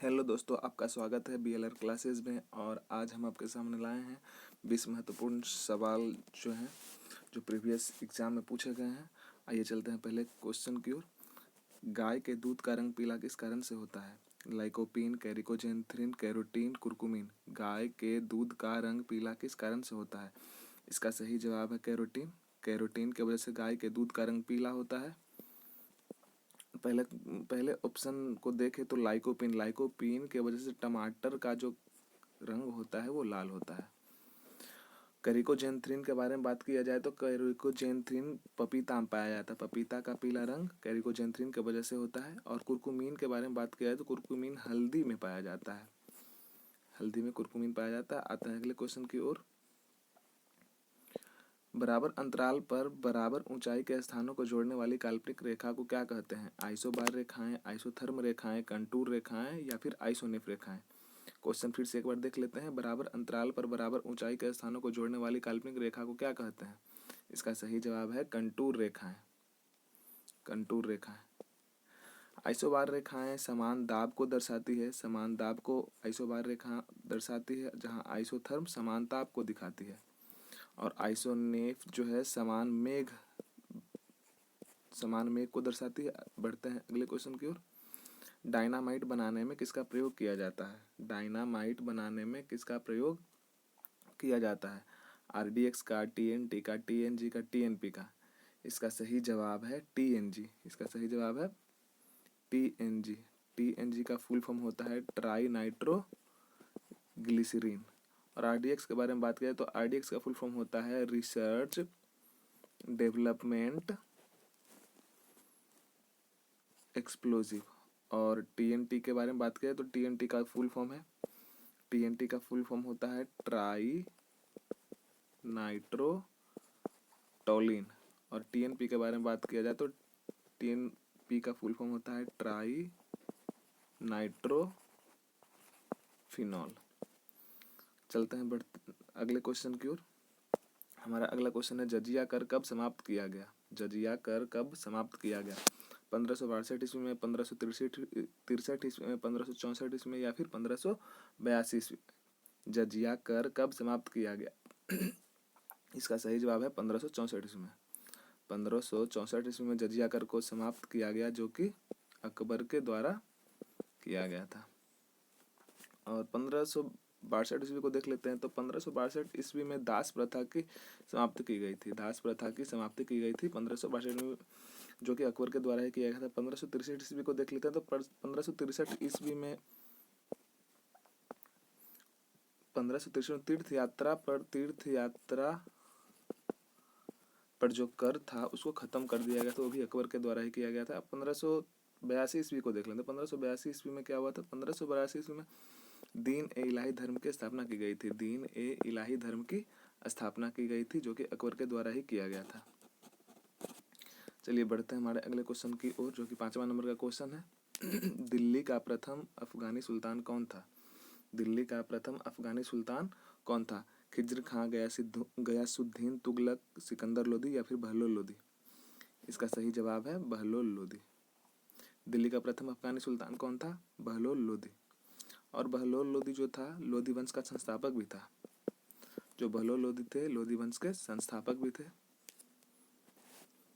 Hello दोस्तों, आपका स्वागत है बीएलआर क्लासेस में। और आज हम आपके सामने लाए हैं 20 महत्वपूर्ण सवाल जो प्रीवियस एग्जाम में पूछे गए हैं। आइए चलते हैं पहले क्वेश्चन की ओर। गाय के दूध का रंग पीला किस कारण से होता है? लाइकोपीन, कैरिकोजेंथ्रिन, कैरोटीन, कुर्कुमिन। गाय के दूध का रंग पीला किस कारण से होता है? इसका सही जवाब है कैरोटीन। कैरोटीन की वजह से गाय के दूध का रंग पीला होता है। पहले पहले ऑप्शन को देखें तो लाइकोपीन की वजह से टमाटर का जो रंग होता है वो लाल होता है। कैरिकोजेंथ्रिन के बारे में बात किया जाए तो कैरिकोजेंथ्रिन पपीता में पाया जाता है। पपीता का पीला रंग कैरिकोजेंथ्रिन की वजह से होता है। और कुर्कुमीन के बारे में बात किया जाए तो कुर्कुमीन हल्दी में पाया जाता है। हल्दी में कुर्कुमीन पाया जाता है। आता है अगले क्वेश्चन की ओर। बराबर अंतराल पर बराबर ऊंचाई के स्थानों को जोड़ने वाली काल्पनिक रेखा को क्या कहते हैं? आइसोबार रेखाएं, आइसोथर्म रेखाएं, कंटूर रेखाएं या फिर आइसोनिफ रेखाएं। क्वेश्चन फिर से एक बार देख लेते हैं। बराबर अंतराल पर बराबर ऊंचाई के स्थानों को जोड़ने वाली काल्पनिक रेखा को क्या कहते हैं? इसका सही जवाब है कंटूर रेखाएं। कंटूर रेखाएं। आइसोबार रेखाएं समान दाब को दर्शाती है। समान दाब को आइसोबार रेखा दर्शाती है, जहां आइसोथर्म समान ताप को दिखाती है। और आइसोनेफ जो है समान मेघ को दर्शाती है। बढ़ते हैं अगले क्वेश्चन की ओर। डायनामाइट बनाने में किसका प्रयोग किया जाता है? डायनामाइट बनाने में किसका प्रयोग किया जाता है? आरडीएक्स का, टीएनटी का, टीएनजी का, टीएनपी का। इसका सही जवाब है टीएनजी। इसका सही जवाब है टीएनजी। टीएनजी का फुल फॉर्म होता है ट्राई नाइट्रो ग्लिसरीन। और आरडीएक्स के बारे में बात करें तो आरडीएक्स का फुल फॉर्म होता है रिसर्च डेवलपमेंट एक्सप्लोजिव। और टीएनटी के बारे में बात करें तो टीएनटी का फुल फॉर्म होता है ट्राई नाइट्रोटोलिन। और टीएनपी के बारे में बात किया जाए तो टीएनपी का फुल फॉर्म होता है ट्राई नाइट्रोफिनॉल। चलते हैं अगले क्वेश्चन की ओर। हमारा अगला क्वेश्चन है जजिया कर कब समाप्त किया गया? जजिया कर कब समाप्त किया गया? 1562 ईस्वी में, 1563 ईस्वी में, 1564 ईस्वी में या फिर 1582 ईस्वी? जजिया कर कब समाप्त किया गया? इसका सही जवाब है 1564 ईस्वी में। 1564 ईस्वी में जजिया कर को समाप्त किया गया, जो कि अकबर के द्वारा किया गया था। और 1562 ईस्वी को देख लेते हैं तो 1562 ईस्वी में दास प्रथा की समाप्ति की गई थी। दास प्रथा की समाप्ति की गई थी 1562 में, जो कि अकबर के द्वारा ही किया गया था। 1563 ईस्वी को देख लेते हैं तो 1563 ईस्वी में 1563 तीर्थ यात्रा पर जो कर था उसको खत्म कर दिया गया था। वो भी अकबर के द्वारा ही किया गया था। 1582 ईस्वी को देख लेते हैं। 1582 ईस्वी में क्या हुआ था? 1582 ईस्वी में दीन ए इलाही धर्म की स्थापना की गई थी। दीन ए इलाही धर्म की स्थापना की गई थी, जो कि अकबर के द्वारा ही किया गया था। चलिए बढ़ते हैं हमारे अगले क्वेश्चन की ओर, जो कि 5वां नंबर का क्वेश्चन है। दिल्ली का प्रथम अफगानी सुल्तान कौन था? दिल्ली का प्रथम अफगानी सुल्तान कौन था? खिज्र खां, गयासुद्दीन तुगलक, सिकंदर लोदी या फिर बहलोल लोदी? इसका सही जवाब है बहलोल लोदी। दिल्ली का प्रथम अफगानी सुल्तान कौन था? बहलोल लोदी। और बहलोल लोदी जो था लोदी वंश का संस्थापक भी था। जो बहलोल लोदी थे लोदी वंश के संस्थापक भी थे।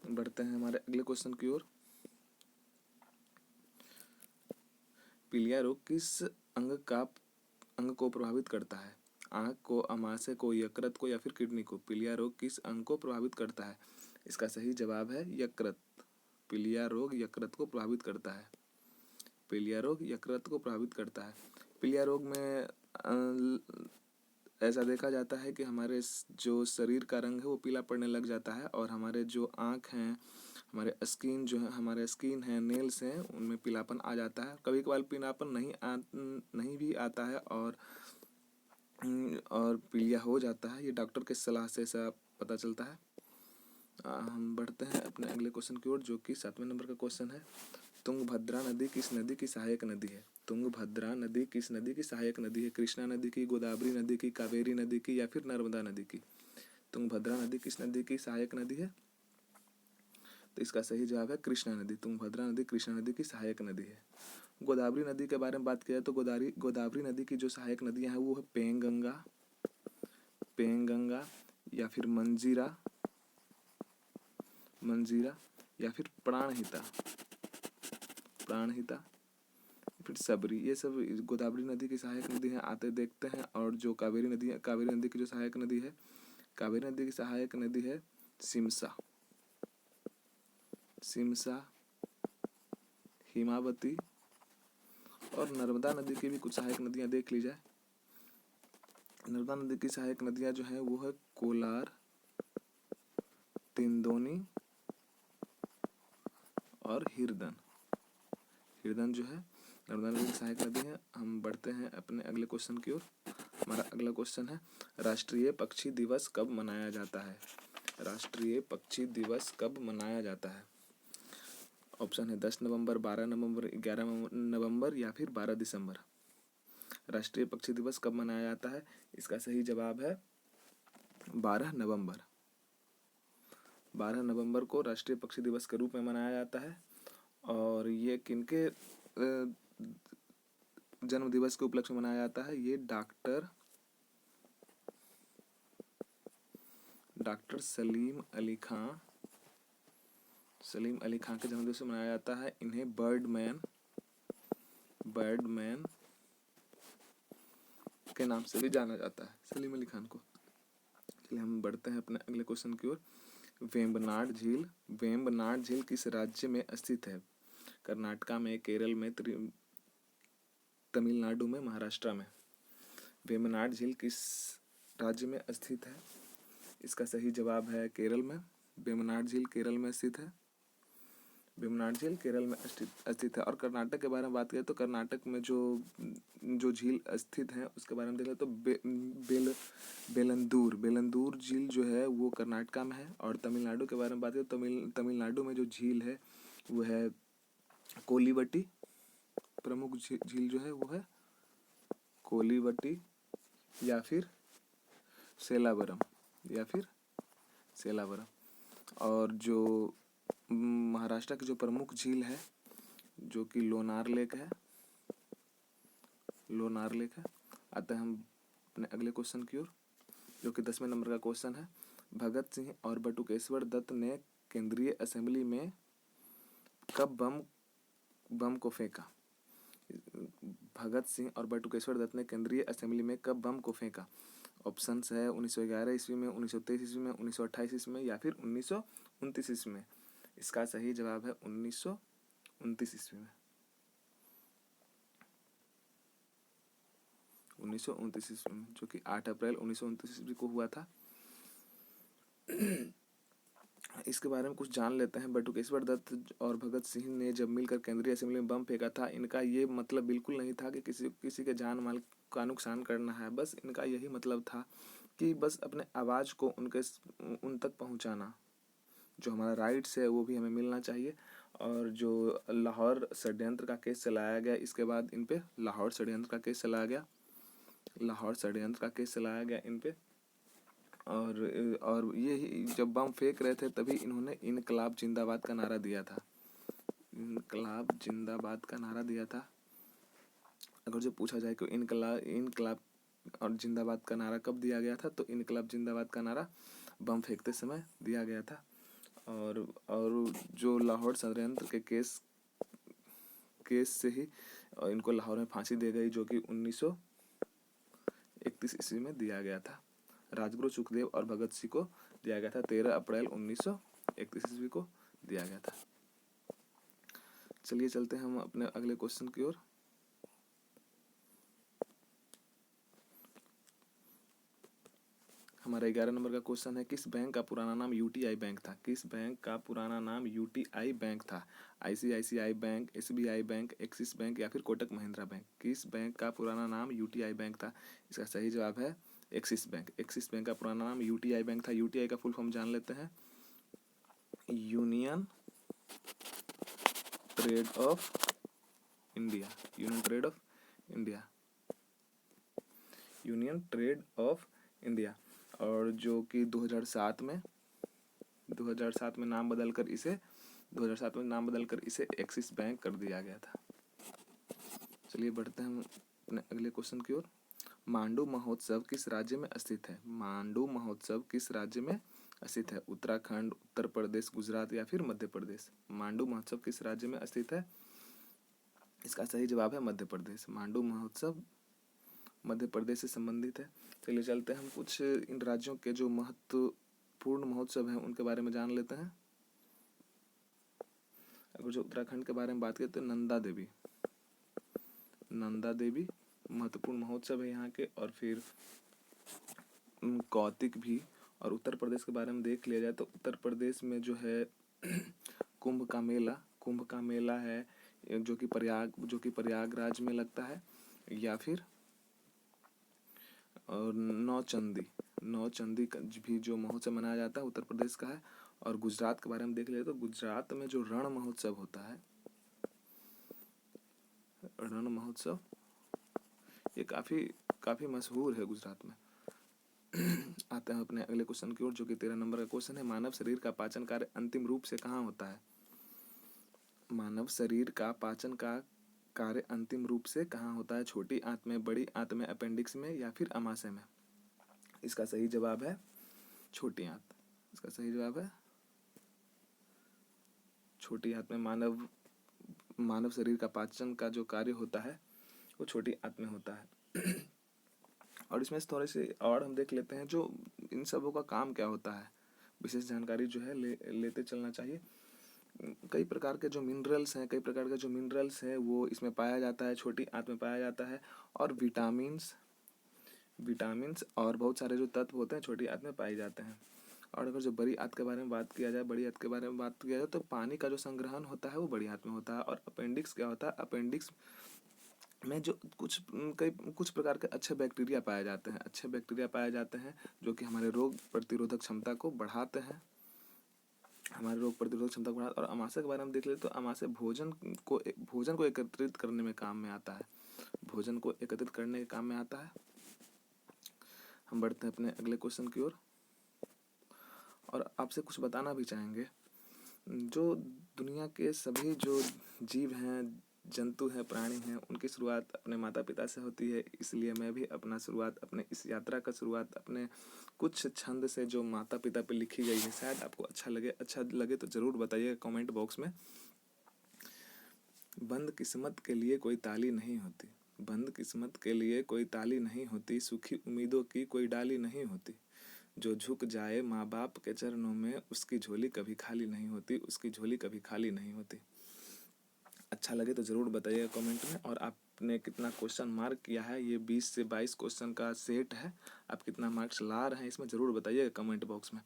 बढ़ते हैं हमारे अगले क्वेश्चन की ओर। पीलिया रोग किस अंग को प्रभावित करता है? आंख को, अमाशय को, यकृत को या फिर किडनी को? पीलिया रोग किस अंग को प्रभावित करता है? इसका सही जवाब है यकृत। पीलिया रोग यकृत को प्रभावित करता है। पीलिया रोग यकृत को प्रभावित करता है। पीलिया रोग में ऐसा देखा जाता है कि हमारे जो शरीर का रंग है वो पीला पड़ने लग जाता है। और हमारे जो आँख हैं, हमारे स्किन है, नेल्स हैं, उनमें पीलापन आ जाता है। कभी कभार पीलापन नहीं भी आता है और पीलिया हो जाता है। ये डॉक्टर की सलाह से ऐसा पता चलता है। हम बढ़ते हैं अपने अगले क्वेश्चन की ओर, जो कि 7वें नंबर का क्वेश्चन है। तुंगभद्रा नदी किस नदी की सहायक नदी है? तुंगभद्रा नदी किस नदी की सहायक नदी है? कृष्णा नदी की, गोदावरी नदी की, कावेरी नदी की या फिर नर्मदा नदी की? तुंगभद्रा नदी किस नदी की सहायक नदी है? तो इसका सही जवाब है कृष्णा नदी। तुंगभद्रा नदी कृष्णा नदी की सहायक नदी है। गोदावरी नदी के बारे में बात किया तो गोदावरी नदी की जो सहायक नदियां हैं वो है पेंगंगा या फिर मंजीरा या फिर प्राणहिता फिर सबरी। ये सब गोदावरी नदी की सहायक नदी हैं, आते देखते हैं। और जो कावेरी नदी की जो सहायक नदी है, कावेरी नदी की सहायक नदी है सिमसा, हिमावती। और नर्मदा नदी की भी कुछ सहायक नदियां देख ली जाए। नर्मदा नदी की सहायक नदियां जो है वो है कोलार, तिंदोनी और हिरदन जो है नर्मदा नदी की सहायक नदी है। हम बढ़ते हैं अपने अगले क्वेश्चन की ओर। हमारा अगला क्वेश्चन है, राष्ट्रीय पक्षी दिवस कब मनाया जाता है? राष्ट्रीय पक्षी दिवस कब मनाया जाता है? ऑप्शन है 10 नवंबर, 12 नवंबर, 11 नवंबर या फिर 12 दिसंबर। राष्ट्रीय पक्षी दिवस कब मनाया जाता है? इसका सही जवाब है 12 नवंबर। 12 नवंबर को राष्ट्रीय पक्षी दिवस के रूप में मनाया जाता है। और ये किनके जन्म दिवस के उपलक्ष्य में मनाया जाता है? ये डॉक्टर सलीम अली खां के जन्मदिवस में मनाया जाता है। इन्हें बर्डमैन के नाम से भी जाना जाता है, सलीम अली खान को। चलिए हम बढ़ते हैं अपने अगले क्वेश्चन की ओर। वेम्बनाड झील किस राज्य में स्थित है? कर्नाटका में, केरल में, तमिलनाडु में, महाराष्ट्र में। वेम्बनाड झील किस राज्य में स्थित है? इसका सही जवाब है केरल में। वेम्बनाड झील केरल में स्थित है। वेम्बनाड झील केरल में स्थित है। और कर्नाटक के बारे में बात करें तो कर्नाटक में जो झील स्थित है उसके बारे में देखें तो बेलंदूर झील जो है वो कर्नाटका में है। और तमिलनाडु के बारे में बात करें तो तमिलनाडु में जो झील है वो है कोलीवटी। प्रमुख झील जो है वो है कोलीवटी या फिर सेलावरम और जो महाराष्ट्र की जो प्रमुख झील है जो कि लोनार लेक है। आते हैं हम अपने अगले क्वेश्चन की ओर, जो कि 10वें नंबर का क्वेश्चन है। भगत सिंह और बटुकेश्वर दत्त ने केंद्रीय असेंबली में कब बम को फेंका? भगत सिंह और बटुकेश्वर दत्त ने केंद्रीय असेंबली में कब बम को फेंका? ऑप्शंस है 1911 ईस्वी में, 1923 ईस्वी में, 1928 ईस्वी में या फिर 1929 ईस्वी में। इसका सही जवाब है 1929 ईस्वी में। 1929 ईस्वी में, जो कि 8 अप्रैल 1929 ईस्वी को हुआ था। इसके बारे में कुछ जान लेते हैं। बटुकेश्वर दत्त और भगत सिंह ने जब मिलकर केंद्रीय असेंबली में बम फेंका था, इनका ये मतलब बिल्कुल नहीं था कि किसी के जान माल का नुकसान करना है। बस इनका यही मतलब था कि बस अपने आवाज़ को उन तक पहुंचाना। जो हमारा राइट्स है वो भी हमें मिलना चाहिए। और जो लाहौर षड्यंत्र का केस चलाया गया, इसके बाद इन पे लाहौर षड्यंत्र का केस चलाया गया इन पे। और ये जब बम फेंक रहे थे तभी इन्होंने इनकलाब जिंदाबाद का नारा दिया था। अगर जो पूछा जाए कि इनकलाब और जिंदाबाद का नारा कब दिया गया था, तो इनकलाब जिंदाबाद का नारा बम फेंकते समय दिया गया था। और जो लाहौर षड्यंत्र के केस से ही इनको लाहौर में फांसी दी गई, जो कि 1931 ईस्वी में दिया गया था। राजगुरु सुखदेव और भगत सिंह को दिया गया था 13 अप्रैल 1931 ईस्वी को दिया गया था। चलिए चलते हैं हम अपने अगले क्वेश्चन की ओर। हमारा 11 नंबर का क्वेश्चन है, किस बैंक का पुराना नाम यूटीआई बैंक था? किस बैंक का पुराना नाम यूटीआई बैंक था? ICICI bank, SBI bank, axis bank या फिर कोटक महिंद्रा बैंक। किस बैंक का पुराना नाम यूटीआई बैंक था? इसका सही जवाब है एक्सिस बैंक। एक्सिस बैंक का पुराना नाम यूटीआई बैंक था। यूटीआई का फुल फॉर्म जान लेते हैं, यूनियन ट्रेड ऑफ इंडिया। और जो कि 2007 में नाम बदलकर इसे 2007 में नाम बदलकर इसे एक्सिस बैंक कर दिया गया था। चलिए बढ़ते हैं हम अपने अगले क्वेश्चन की ओर। मांडू महोत्सव किस राज्य में स्थित है? मांडू महोत्सव किस राज्य में स्थित है? उत्तराखंड, उत्तर प्रदेश, गुजरात या फिर मध्य प्रदेश? मांडू महोत्सव किस राज्य में स्थित है? इसका सही जवाब है मध्य प्रदेश। मांडू महोत्सव मध्य प्रदेश से संबंधित है। चलिए चलते हैं हम कुछ इन राज्यों के जो महत्वपूर्ण महोत्सव हैं उनके बारे में जान लेते हैं। अगर जो उत्तराखंड के बारे में बात करें तो नंदा देवी महत्वपूर्ण महोत्सव है यहाँ के। और फिर कौतिक भी। और उत्तर प्रदेश के बारे में देख लिया जाए तो उत्तर प्रदेश में जो है कुंभ का मेला है जो कि प्रयागराज में लगता है। या फिर और नौचंदी का भी जो महोत्सव मनाया जाता है उत्तर प्रदेश का है। और गुजरात के बारे में देख ले तो गुजरात में जो रण महोत्सव होता है, रण महोत्सव ये काफी मशहूर है गुजरात में। आते हैं अपने अगले क्वेश्चन की ओर जो कि 13 नंबर का क्वेश्चन है। मानव शरीर का पाचन कार्य अंतिम रूप से कहाँ होता है? मानव शरीर का पाचन का कार्य अंतिम रूप से कहाँ होता है? छोटी आंत में, बड़ी आंत में, अपेंडिक्स में या फिर अमाशय में? इसका सही जवाब है छोटी आंत। इसका सही जवाब है छोटी आंत में। मानव शरीर का पाचन का जो कार्य होता है वो छोटी आंत में होता है। और इसमें से थोड़े से और हम देख लेते हैं जो इन सबों का काम क्या होता है। विशेष जानकारी जो है लेते चलना चाहिए। कई प्रकार के जो मिनरल्स हैं वो इसमें पाया जाता है, छोटी आंत में पाया जाता है। और विटामिन्स और बहुत सारे जो तत्व होते हैं छोटी आंत में पाए जाते हैं। और अगर जो बड़ी आंत के बारे में बात किया जाए तो पानी का जो संग्रहण होता है वो बड़ी आंत में होता है। और अपेंडिक्स क्या होता है? अपेंडिक्स में जो कुछ प्रकार के अच्छे बैक्टीरिया पाए जाते हैं जो कि हमारे रोग प्रतिरोधक क्षमता को बढ़ाते हैं। और अमाशय के बारे में देख ले तो अमाशय भोजन को एकत्रित करने में काम में आता है। हम बढ़ते हैं अपने अगले क्वेश्चन की ओर और आपसे कुछ बताना भी चाहेंगे। जो दुनिया के सभी जो जीव हैं, जंतु हैं, प्राणी हैं, उनकी शुरुआत अपने माता पिता से होती है। इसलिए मैं भी अपने इस यात्रा का शुरुआत अपने कुछ छंद से जो माता पिता पे लिखी गई है, शायद आपको अच्छा लगे तो ज़रूर बताइएगा कमेंट बॉक्स में। बंद किस्मत के लिए कोई ताली नहीं होती, सूखी उम्मीदों की कोई डाली नहीं होती। जो झुक जाए माँ बाप के चरणों में उसकी झोली कभी खाली नहीं होती। अच्छा लगे तो ज़रूर बताइएगा कमेंट में। और आपने कितना क्वेश्चन मार्क किया है, ये 20 से 22 क्वेश्चन का सेट है। आप कितना मार्क्स ला रहे हैं इसमें ज़रूर बताइएगा कमेंट बॉक्स में।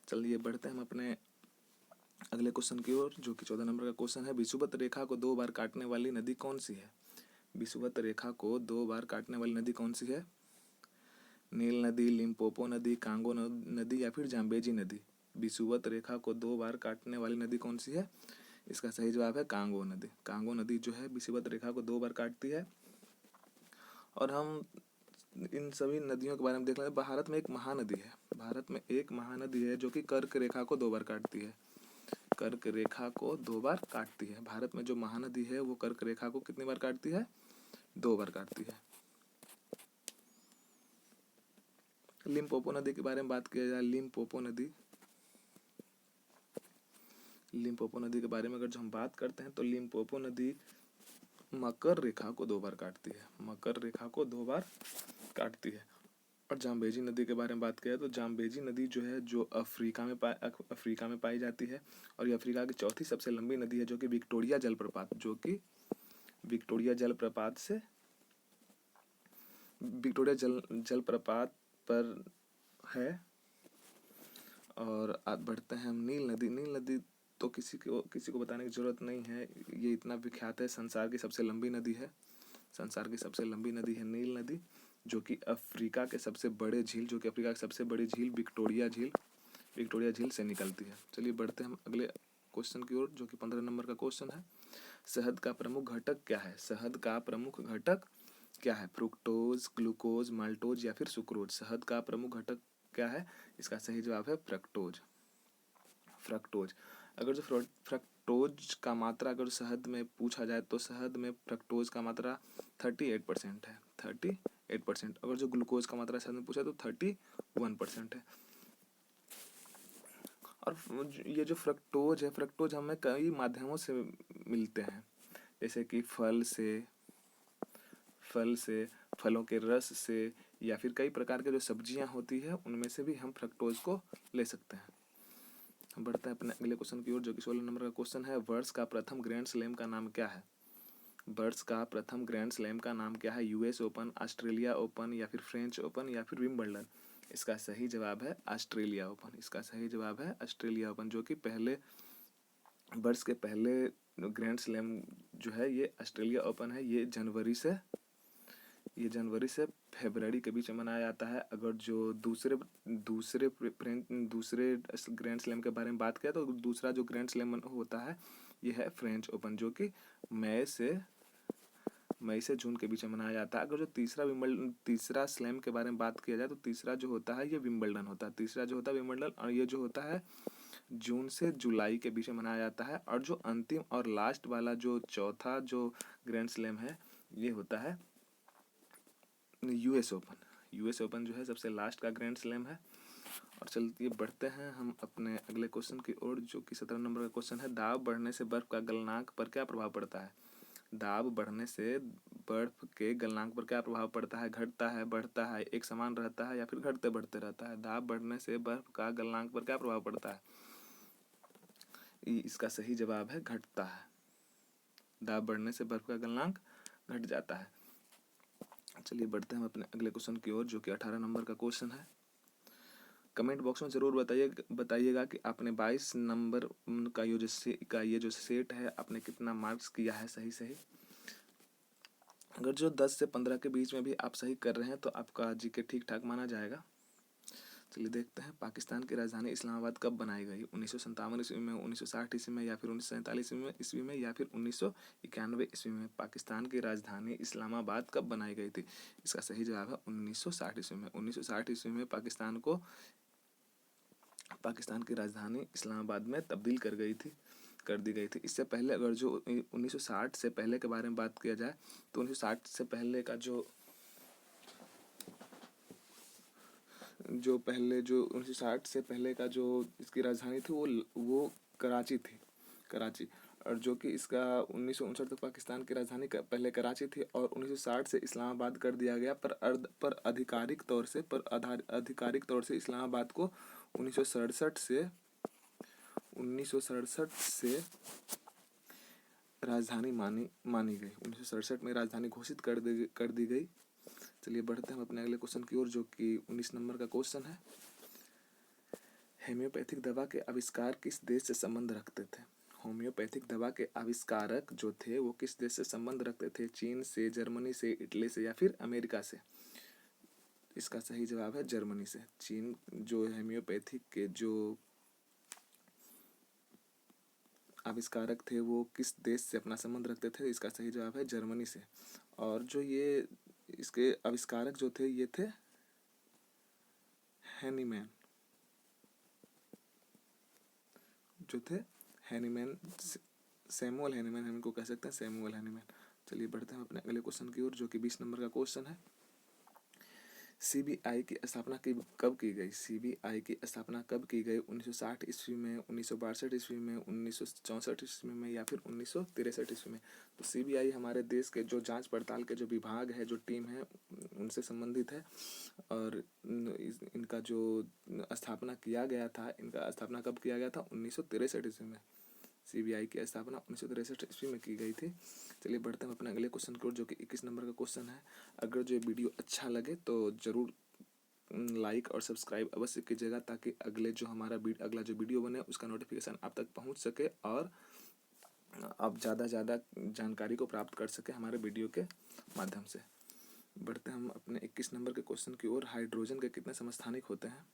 चलिए बढ़ते हैं हम अपने अगले क्वेश्चन की ओर जो कि 14 नंबर का क्वेश्चन है। विषुवत रेखा को 2 बार काटने वाली नदी कौन सी है? विषुवत रेखा को 2 बार काटने वाली नदी कौन सी है? नील नदी, लिम्पोपो नदी, कांगो नदी या फिर जाम्बेजी नदी? विषुवत रेखा को 2 बार काटने वाली नदी कौन सी है? इसका सही जवाब है कांगो नदी जो है विषुवत रेखा को 2 बार काटती है। और हम इन सभी नदियों के बारे में देख लें। भारत में एक महानदी है जो कि कर्क रेखा को 2 बार काटती है। भारत में जो महानदी है वो कर्क रेखा को कितनी बार काटती है? 2 बार काटती है। लिम्पोपो नदी के बारे में बात किया जाए, लिम्पोपो नदी के बारे में अगर जो हम बात करते हैं तो लिम्पोपो नदी मकर रेखा को 2 बार काटती है। और जाम्बेजी नदी के बारे में बात किया तो जाम्बेजी नदी जो है जो अफ्रीका में पाई जाती है। और ये अफ्रीका की चौथी सबसे लंबी नदी है जो कि विक्टोरिया जलप्रपात पर है। और आप बढ़ते हैं हम नील नदी तो किसी को बताने की जरूरत नहीं है, ये इतना विख्यात है। संसार की सबसे लंबी नदी है नील नदी जो कि अफ्रीका की सबसे बड़ी झील विक्टोरिया झील से निकलती है। चलिए बढ़ते हैं हम अगले क्वेश्चन की ओर जो कि 15 नंबर का क्वेश्चन है। शहद का प्रमुख घटक क्या है? फ्रुक्टोज, ग्लूकोज, माल्टोज या फिर सुक्रोज? शहद का प्रमुख घटक क्या है? इसका सही जवाब है फ्रक्टोज। अगर जो फ्रक्टोज का मात्रा अगर शहद में पूछा जाए तो शहद में फ्रक्टोज का मात्रा 38% है, 38%। अगर जो ग्लूकोज का मात्रा शहद में पूछा तो 31% है। और ये जो फ्रक्टोज है, फ्रक्टोज हमें कई माध्यमों से मिलते हैं, जैसे कि फल से, फलों के रस से, या फिर कई प्रकार के जो सब्जियां होती है उनमें से भी हम फ्रक्टोज को ले सकते हैं। हम बढ़ते हैं अपने अगले क्वेश्चन की ओर, जो कि 16 नंबर का क्वेश्चन है। वर्ष का प्रथम ग्रैंड स्लैम का नाम क्या है? वर्ष का प्रथम ग्रैंड स्लैम का नाम क्या है? यूएस ओपन, ऑस्ट्रेलिया ओपन, या फिर फ्रेंच ओपन, या फिर विंबलडन? इसका सही जवाब है ऑस्ट्रेलिया ओपन। इसका सही जवाब है ऑस्ट्रेलिया ओपन, जो कि पहले वर्ष के पहले ग्रैंड स्लैम जो है ये ऑस्ट्रेलिया ओपन है। ये जनवरी से फरवरी के बीच में मनाया जाता है। अगर जो दूसरे ग्रैंड स्लैम के बारे में बात करें तो दूसरा जो ग्रैंड स्लैम होता है ये है फ्रेंच ओपन, जो कि मई से जून के बीच में मनाया जाता है। अगर जो तीसरा स्लैम के बारे में बात किया जाए तो तीसरा जो होता है ये विंबलडन होता है। तीसरा जो होता है विंबलडन, और ये जो होता है जून से जुलाई के बीच में मनाया जाता है। और जो अंतिम और लास्ट वाला जो चौथा जो ग्रैंड स्लैम है ये होता है यूएस ओपन। यूएस ओपन जो है सबसे लास्ट का ग्रैंड स्लैम है। और चलिए बढ़ते हैं हम अपने अगले क्वेश्चन की ओर, जो कि 17 नंबर का क्वेश्चन है। दाब बढ़ने से बर्फ का गलनांक पर क्या प्रभाव पड़ता है? दाब बढ़ने से बर्फ के गलनांक पर क्या प्रभाव पड़ता है? घटता है, बढ़ता है, एक समान रहता है, या फिर घटते बढ़ते रहता है? दाब बढ़ने से बर्फ का गलनांक पर क्या प्रभाव पड़ता है? इसका सही जवाब है घटता है। दाब बढ़ने से बर्फ का गलनांक घट जाता है। चलिए बढ़ते हैं अपने अगले क्वेश्चन की ओर, जो कि 18 नंबर का क्वेश्चन है। कमेंट बॉक्स में ज़रूर बताइएगा कि आपने 22 नंबर का ये जो सेट है आपने कितना मार्क्स किया है सही। अगर जो 10 से 15 के बीच में भी आप सही कर रहे हैं तो आपका जीके ठीक ठाक माना जाएगा। चलिए देखते हैं, पाकिस्तान की राजधानी इस्लामाबाद कब बनाई गई? 1957 ईस्वी में, 1960 ईस्वी में, या फिर 1947 ईस्वी में, या फिर 1991 ईस्वी में? पाकिस्तान की राजधानी इस्लामाबाद कब बनाई गई थी? इसका सही जवाब है 1960 ईस्वी में। 1960 ईस्वी में पाकिस्तान की राजधानी इस्लामाबाद में तब्दील कर दी गई थी। इससे पहले अगर जो 1960 से पहले के बारे में बात किया जाए तो 1960 से पहले का जो 1960 से पहले का जो इसकी राजधानी थी वो कराची थी, कराची। और जो कि इसका 1959 तक पाकिस्तान की राजधानी पहले कराची थी और 1960 से इस्लामाबाद कर दिया गया। पर आधिकारिक तौर से इस्लामाबाद को 1967 से राजधानी मानी गई। 1967 में राजधानी घोषित कर दी गई। चलिए बढ़ते हैं हम अपने अगले क्वेश्चन की ओर, जो कि 19 नंबर का क्वेश्चन है। होम्योपैथिक दवा के आविष्कार किस देश से संबंध रखते थे? होम्योपैथिक दवा के आविष्कारक जो थे वो किस देश से संबंध रखते थे? चीन से, जर्मनी से, इटली से, या फिर अमेरिका से? इसका सही जवाब है जर्मनी से। चीन जो होम्योपैथिक के जो आविष्कारक थे वो किस देश से अपना संबंध रखते थे? इसका सही जवाब है जर्मनी से। और जो ये इसके आविष्कारक जो थे ये थे हैनीमैन, जो थे हैनीमैन, सैमुअल हैनीमैन हम इनको कह सकते हैं, सैमुअल हैनीमैन। चलिए बढ़ते हैं अपने अगले क्वेश्चन की ओर, जो कि 20 नंबर का क्वेश्चन है। सीबीआई की स्थापना कब की गई? सीबीआई की स्थापना कब की गई? 1960 ईस्वी में, 1962 ईस्वी में, 1964 ईस्वी में, या फिर 1963 ईस्वी में? तो सीबीआई हमारे देश के जो जांच पड़ताल के जो विभाग है, जो टीम है, उनसे संबंधित है। और इनका जो स्थापना किया गया था, इनका स्थापना कब किया गया था? 1963 ईस्वी में। सीबीआई की स्थापना 1963 ईस्वी में की गई थी। चलिए बढ़ते हैं अपने अगले क्वेश्चन की ओर, जो कि 21 नंबर का क्वेश्चन है। अगर जो वीडियो अच्छा लगे तो ज़रूर लाइक और सब्सक्राइब अवश्य कीजिएगा, ताकि अगला जो वीडियो बने उसका नोटिफिकेशन आप तक पहुंच सके और आप ज़्यादा जानकारी को प्राप्त कर सके हमारे वीडियो के माध्यम से। बढ़ते हैं हम अपने 21 नंबर के क्वेश्चन की ओर। हाइड्रोजन के कितने समस्थानिक होते हैं?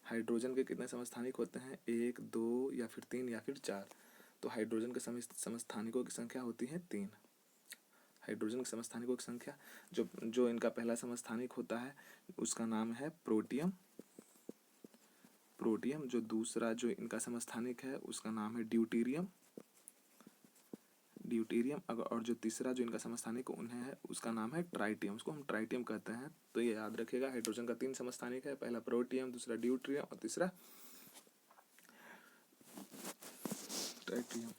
हाइड्रोजन के कितने समस्थानिक होते हैं? 1, 2, या फिर 3, या फिर 4? तो हाइड्रोजन के समस्थानिकों की संख्या होती है 3। हाइड्रोजन के समस्थानिकों की संख्या, जो इनका पहला समस्थानिक होता है उसका नाम है प्रोटियम। प्रोटियम, जो दूसरा जो इनका समस्थानिक है उसका नाम है ड्यूटेरियम, और जो तीसरा जो इनका समस्थानिक उन्हें है उसका नाम है ट्राइटियम, उसको हम ट्राइटियम कहते हैं। तो ये याद रखिएगा, हाइड्रोजन का 3 समस्थानिक है, पहला प्रोटियम, दूसरा ड्यूटेरियम और तीसरा ट्राइटियम।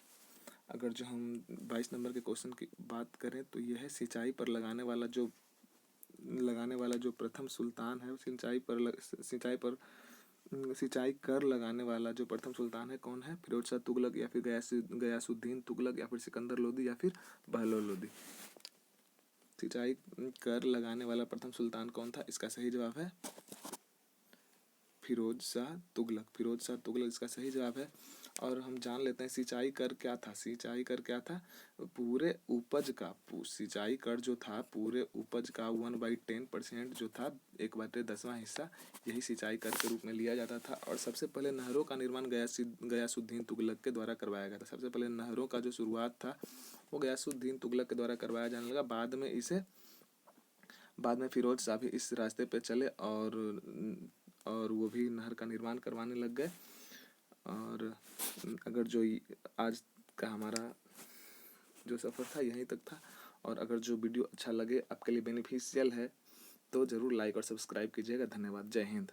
अगर जो हम 22 नंबर के क्वेश्चन की बात करें तो यह है सिंचाई पर लगाने वाला जो प्रथम सुल्तान है, सिंचाई कर लगाने वाला जो प्रथम सुल्तान है कौन है? फिरोज शाह तुगलक, या फिर गयासुद्दीन तुगलक, या फिर सिकंदर लोदी, या फिर बहलोल लोदी। सिंचाई कर लगाने वाला प्रथम सुल्तान कौन था? इसका सही जवाब है फिरोज शाह तुगलक इसका सही जवाब है। और हम जान लेते हैं सिंचाई कर क्या था। सिंचाई कर क्या था? पूरे उपज का, सिंचाई कर जो था पूरे उपज का 1/10% जो था, 1/10वां हिस्सा, यही सिंचाई कर के रूप में लिया जाता था। और सबसे पहले नहरों का निर्माण गयासुद्दीन तुगलक के द्वारा करवाया गया था। सबसे पहले नहरों का जो शुरुआत था वो गयासुद्दीन तुगलक के द्वारा करवाया जाने लगा। बाद में फिरोज शाह भी इस रास्ते पे चले और वो भी नहर का निर्माण करवाने लग गए। और अगर जो आज का हमारा जो सफ़र था यहीं तक था। और अगर जो वीडियो अच्छा लगे, आपके लिए बेनिफिशियल है, तो ज़रूर लाइक और सब्सक्राइब कीजिएगा। धन्यवाद। जय हिंद।